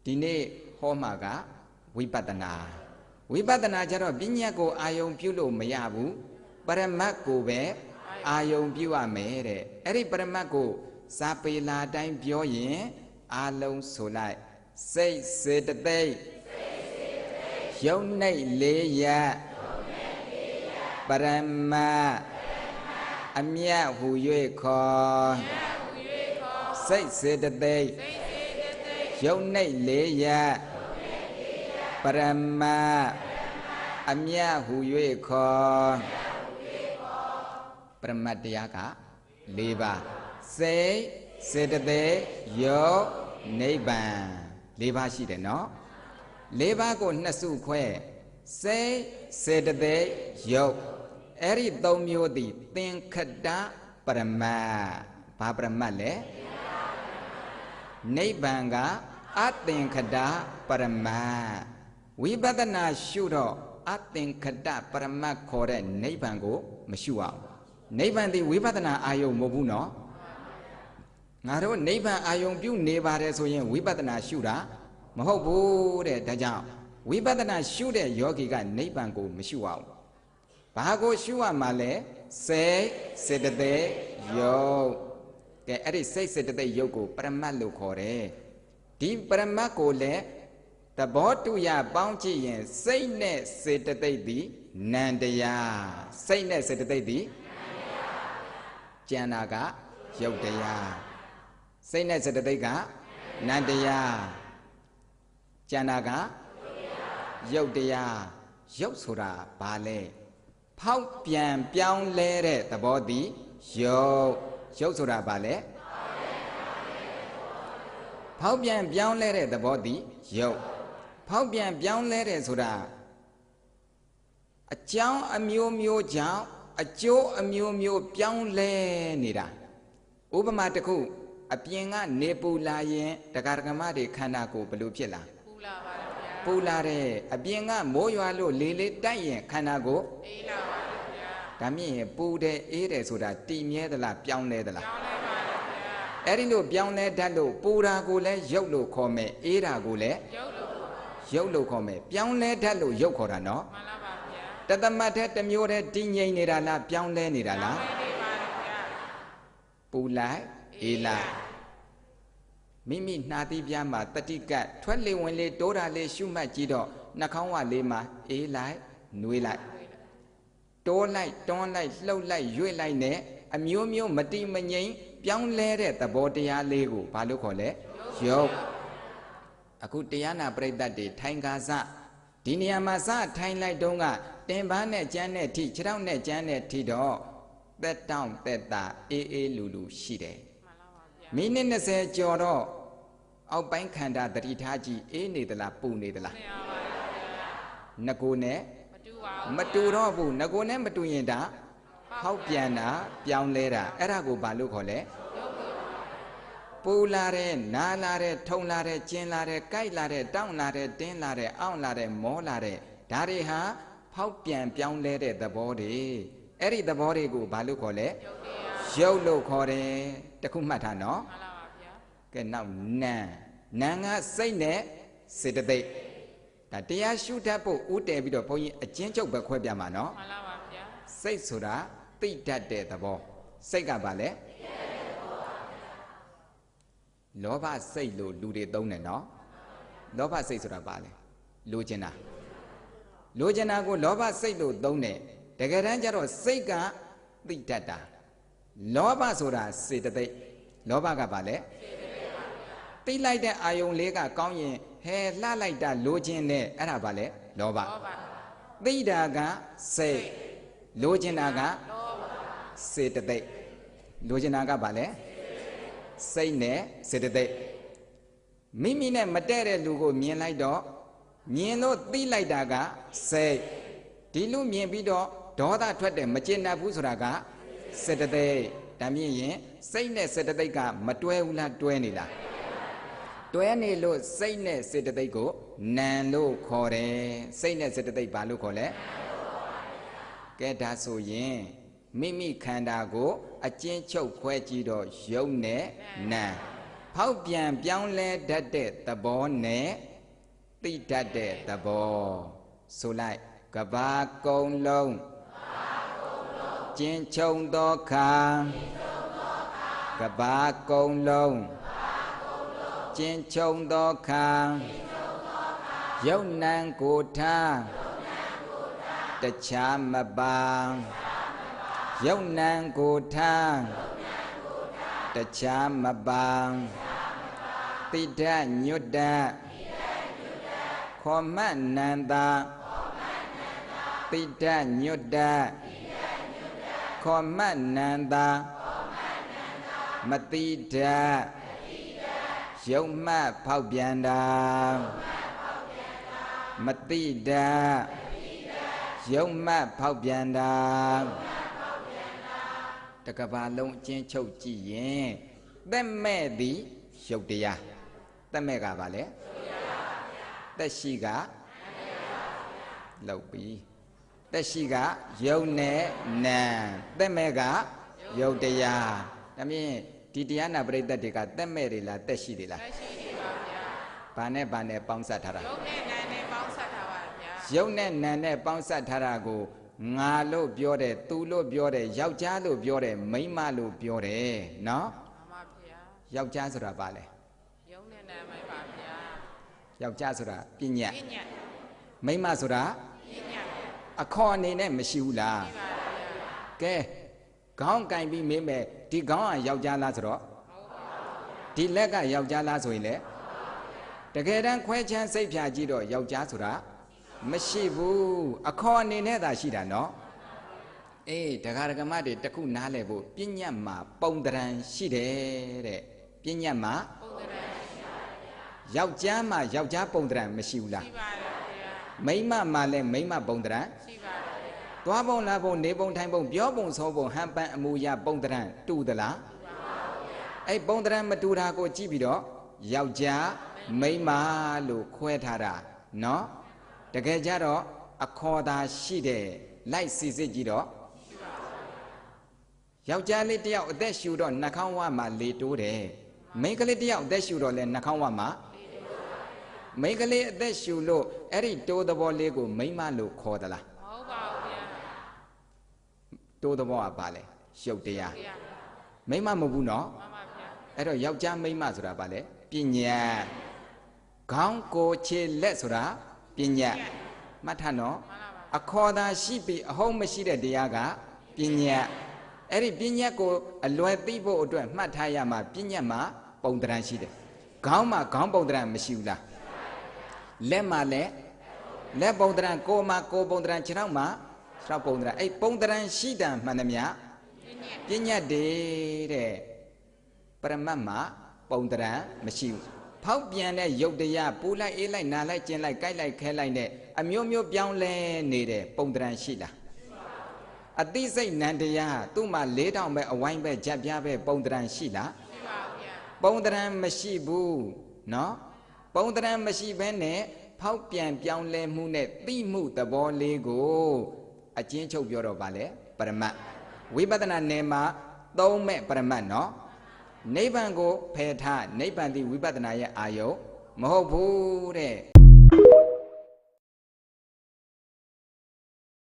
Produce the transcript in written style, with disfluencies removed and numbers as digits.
ဒီနေ့ဟောမှာကဝိပဿနာကြတော့ပညာကိုအာယုံပြုလို့မရဘူးပရမတ်ကိုပဲအာယုံပြုရမယ်တဲ့အဲ့ဒီပရမတ်ကိုဇာပေလာတိုင်းပြောရင်အာလုံးဆိုလိုက်စိတ်စေတသိက်ယုံနှိတ်လေးရပရမတ်အမြတ်ဟူ၍ခေါ်စိတ်စေတသိက်ယုံနှိတ်လေးရပရမတ်အမြတ်ဟူ၍ခေါ်ပရမတ်တရားက၄ပါးစိတ်စေတသိက်ယုံနိဗ္ဗာန်၄ပါးရှိတယ်နော်၄ပါးကိုနှစ်စုခွဲစိတ်စေတသိက်ယုံအဲ့ဒီ၃မျိုးသည်သင်္ခတပရမတ်ဘာပရမတ်လဲနိဗ္ဗာန်ကအသင်္ခတပရမတ်ဝိပဿနာရှုတော့အသင်္ခတပရမတ်ခေါ်တဲ့နိဗ္ဗာန်ကိုမရှုအောင်နိဗ္ဗာန်သည်ဝိပဿနာအာယုံမဟုတ်ဘူးနော်ငါတို့နိဗ္ဗာန်အာယုံပြုနေပါတယ်ဆိုရင်ဝိပဿနာရှုတာမဟုတ်ဘူးတဲ့ဒါကြောင့်ဝိပဿနာရှုတဲ့ယောဂီကနိဗ္ဗာန်ကိုမရှုအောင်ဘာကိုရှုရမှာလဲစိတ်စေတသိက်ယုတ်ကဲအဲ့ဒီစိတ်စေတသိက်ယုတ်ကိုပရမတ်လို့ခေါ်တယ်ဒီပရမတ်ကိုလည်းသဘောတူရပေါင်းကြည့်ရင်စိတ်နဲ့စေတသိက်သည်နံတရားစိတ်နဲ့စေတသိက်သည်ကျန်တာကယုတ်တရားစိတ်နဲ့စေတသိက်ကနံတရားကျန်တာကယုတ်တရားယုတ်ဆိုတာဘာလဲဖောက်ပြန်ပြောင်းလဲတဲ့သဘောသည်ယုတ်ဆိုတာဘာလဲဖောက်ပြန်ပြောင်းလဲတဲ့သဘောသည်ယုတ်ဖောက်ပြန်ပြောင်းလဲတဲ့ဆိုတာအကြောင်းအမျိုးမျိုးကြောင့်အကျိုးအမျိုးမျိုးပြောင်းလဲနေတာဥပမာတစ်ခုအပြင်ကနေပူလာရင်တရားဓမ္မတွေခန္ဓာကိုယ်ဘယ်လိုဖြစ်လာပူလာပါဗျာပူလာတဲ့အပြင်ကမိုးရွာလို့လေလေးတိုက်ရင်ခန္ဓာကိုယ်အေးလာပါဗျာဒါမြင်ရင်ပူတယ်အေးတယ်ဆိုတာတည်မြဲသလားပြောင်းလဲသလားပြောင်းလဲပါဗျာအဲ့ဒီလိုပြောင်းလဲတတ်လို့ပူတာကိုလည်းရုပ်လို့ခေါ်မယ်အေးတာကိုလည်းရုပ်လို့ခေါ်မယ်ပြောင်းလဲတတ်လို့ရုပ်ခေါ်တာနော်မှန်ပါပါဗျာတသမတ်တဲ့တစ်မျိုးတည်းတည်ငြိမ်နေတာလားပြောင်းလဲနေတာလားပြောင်းလဲပါဗျာပူလိုက်အေးလိုက်မိမိနှာသီးပြားမှာတတိကတ်ထွက်လေဝင်လေတိုးတာလေးရှုမှတ်ကြည့်တော့နှာခေါင်းဝလေးမှာအေးလိုက်နွေးလိုက်တိုးလိုက်တွန်းလိုက်လှုပ်လိုက်ရွေ့လိုက်နဲ့အမျိုးမျိုးမတိမငြိမ်ပြောင်းလဲတဲ့သဘောတရားလေးကိုဘာလို့ခေါ်လဲယုတ်အခုတရားနာပရိသတ်တွေထိုင်ကာစဒီနေရာမှာစထိုင်လိုက်တုန်းကတင်ပန်းနဲ့ကျန်းနဲ့ထိခြေထောက်နဲ့ကျန်းနဲ့ထိတော့သက်တောင့်သက်သာအေးအေးလူလူရှိတယ်မိနစ်20ကျော်တော့အောက်ပိုင်းခန္ဓာတတိထားကြည့်အေးနေသလားပူနေသလားငကိုနဲ့မတူတော့ဘူးငကိုနဲ့မတူရင်ဒါဟောက်ပြန်တာပြောင်းလဲတာအဲ့ဒါကိုဘာလို့ခေါ်လဲပူလာတဲ့နားလာတဲ့ထုံလာတဲ့ကျင်းလာတဲ့ကြိုက်လာတဲ့တောင်းလာတဲ့တင်းလာတဲ့အောင့်လာတဲ့မောလာတဲ့ဒါတွေဟာဖောက်ပြန်ပြောင်းလဲတဲ့သဘောတွေအဲ့ဒီသဘောတွေကိုဘာလို့ခေါ်လဲရုပ်လို့ခေါ်တယ်တခုမှတ်ထားနော်မှန်ပါပါဗျာကဲနောက်နံကစိတ်နဲ့စေတသိက်ဒါတရားရှုတတ်ဖို့ဥတည်ပြီးတော့ဘုန်းကြီးအကျဉ်းချုပ်ပဲခွဲပြမှာနော်မှန်ပါပါဗျာစိတ်ဆိုတာသိတတ်တဲ့သဘောစိတ်ကဘာလဲလောဘစိတ်လို့လူတွေသုံးတယ်နော်လောဘစိတ်ဆိုတာဘာလဲလိုချင်တာကိုလောဘစိတ်လို့သုံးတယ်တကယ်တမ်းကျတော့စိတ်ကသိတတ်တာလောဘဆိုတာစေတသိက်လောဘကဘာလဲသိလိုက်တဲ့အာယုံလေးကကောင်းရင်ဟဲလှလိုက်တာလိုချင်တဲ့အဲ့ဒါဘာလဲလောဘသိတာကစိတ်လိုချင်တာကစေတသိက်လိုချင်တာကဘာလဲစိတ်နဲ့စေတသိက်မိမိနဲ့မတည့်တဲ့လူကိုမြင်လိုက်တော့မြင်လို့သိလိုက်တာကစိတ်ဒီလူမြင်ပြီးတော့ဒေါသထွက်တယ်မကျေနပ်ဘူးဆိုတာကစေတသိက်ဒါမြင်ရင်စိတ်နဲ့စေတသိက်ကမတွဲဘူးလားတွဲနေလားတွဲနေလို့စိတ်နဲ့စေတသိက်ကိုနံလို့ခေါ်တယ်စိတ်နဲ့စေတသိက်ဘာလို့ခေါ်လဲကဲဒါဆိုရင်မိမိခန္ဓာကိုအကျဉ်းချုပ်ခွဲကြည့်တော့ယုတ်နဲ့နံ ဖောက်ပြန်ပြောင်းလဲတတ်တဲ့သဘောနဲ့သိတတ်တဲ့သဘောဆိုလိုက်ကဘာကုံလုံးကျဉ်ချုံသောခါကဘာကုံလုံးကျဉ်ချုံသောခါယုံနံကိုထားတခြားမပါယုံနံကိုထားတခြားမပါတိဒ္ဓညွတ်တခောမနန္တာတိဒ္ဓညွတ်တခောမနန္တာမတိဒ္ဓယုံမှဖောက်ပြန်တာမတိဒ္ဓယုံမှဖောက်ပြန်တာတကဘာလုံးအချင်းချုပ်ကြည့်ရင်သက်မဲ့သည်ရုပ်တရားသက်မဲ့ကဘာလဲသက်ရှိကလောက်ပြီးသက်ရှိကယုံနဲ့နံသက်မဲ့ကရုပ်တရားဒါမြင်ဒီတရားနာပရိသတ်တွေကသက်မဲ့တွေလားသက်ရှိတွေလားသက်ရှိတွေပါဗျာဘာနဲ့ဘာနဲ့ပေါင်းစပ်ထားတာယုံနဲ့နံနဲ့ပေါင်းစပ်ထားပါဗျာယုံနဲ့နံနဲ့ပေါင်းစပ်ထားတာကိုငါလို့ပြောတယ်သူလို့ပြောတယ်ယောက်ျားလို့ပြောတယ်မိန်းမလို့ပြောတယ်နော်မှန်ပါဗျာယောက်ျားဆိုတာဘာလဲယုံနဲ့နာမိန်းပါဗျာယောက်ျားဆိုတာပညာမိန်းမဆိုတာပညာအခေါ်အနေနဲ့မရှိဘူးလားရှိပါဗျာကဲခေါင်းကင်ပြီးမေးမယ်ဒီခေါင်းကယောက်ျားလားဆိုတော့ဒီလက်ကယောက်ျားလားဆိုရင်လေတကယ်တမ်းခွဲချမ်းစိတ်ဖြာကြည့်တော့ယောက်ျားဆိုတာမရှိဘူးအခေါ်အနေနဲ့သာရှိတာနော်အေးဒကာဒကမတွေတခုနားလဲဖို့ပညာမှာပုံတရံရှိတယ်တဲ့ပညာမှာပုံတရံရှိပါဗျာယောက်ျားမှာယောက်ျားပုံတရံမရှိဘူးလားရှိပါဗျာမိန်းမမှာလည်းမိန်းမပုံတရံရှိပါဗျာသွားပုံလာပုံနေပုံထိုင်ပုံပြောပုံစောပုံဟန်ပန်အမူအရာပုံတရံတူသလားတူပါဗျာအဲ့ပုံတရံမတူတာကိုကြည့်ပြီးတော့ယောက်ျားမိန်းမလို့ခွဲထားတာနော်တကယ်ကြတော့အခေါ်သာရှိတယ်လိုက်စီစစ်ကြည့်တော့ယောက်ျားလေးတယောက်အသက်ရှူတော့နှာခေါင်းဝမှာလေတိုးတယ်မိန်းကလေးတယောက်အသက်ရှူတော့လဲနှာခေါင်းဝမှာမိန်းကလေးအသက်ရှူလို့အဲ့ဒီတိုးသဘောလေးကိုမိန်းမလို့ခေါ်သလားမဟုတ်ပါဘူးဗျာတိုးသဘောကဘာလဲရုပ်တရားမိန်းမမဟုတ်ဘူးနော်မှန်ပါဗျာအဲ့တော့ယောက်ျားမိန်းမဆိုတာဘာလဲပညာခေါင်းကိုယ်ခြေလက်ဆိုတာပညာမှတ်ထားနော်အခေါ်သာရှိပြီးအဟုတ်မရှိတဲ့တရားကပညာအဲ့ဒီပညာကိုအလွယ်သိဖို့အတွက်မှတ်ထားရမှာပညာမှာပုံတရံရှိတယ်ခေါင်းမှာခေါင်းပုံတရံမရှိဘူးလားလက်မှာလည်းလက်ပုံတရံကိုယ်မှာကိုယ်ပုံတရံခြေထောက်မှာခြေထောက်ပုံတရံအဲ့ပုံတရံရှိတယ်မှန်သမျှပညာတည်းတဲ့ပရမတ်မှာပုံတရံမရှိဘူးဖောက်ပြန်တဲ့ယုတ်တရားပူလိုက်အေးလိုက်နာလိုက်ကျင်လိုက်ကြိုက်လိုက်ခဲလိုက်နဲ့အမျိုးမျိုးပြောင်းလဲနေတဲ့ပုံတရံရှိလားအသိစိတ်နံတရားသူ့မှာ4000ပဲအဝိုင်းပဲဂျက်ပြားပဲပုံတရံရှိလားရှိပါဗျာပုံတရံမရှိဘူးနော်ပုံတရံမရှိဘဲနဲ့ဖောက်ပြန်ပြောင်းလဲမှုနဲ့သိမှုသဘောလေးကိုအကျဉ်းချုပ်ပြောတော့ဗာလေပရမတ်ဝိပဿနာနယ်မှာသုံးမဲ့ပရမတ်နော်နိဗ္ဗာန်ကိုဖယ်ထားနိဗ္ဗာန်ဒီဝိပဿနာရဲ့အာယုံမဟုတ်ဘူးတဲ့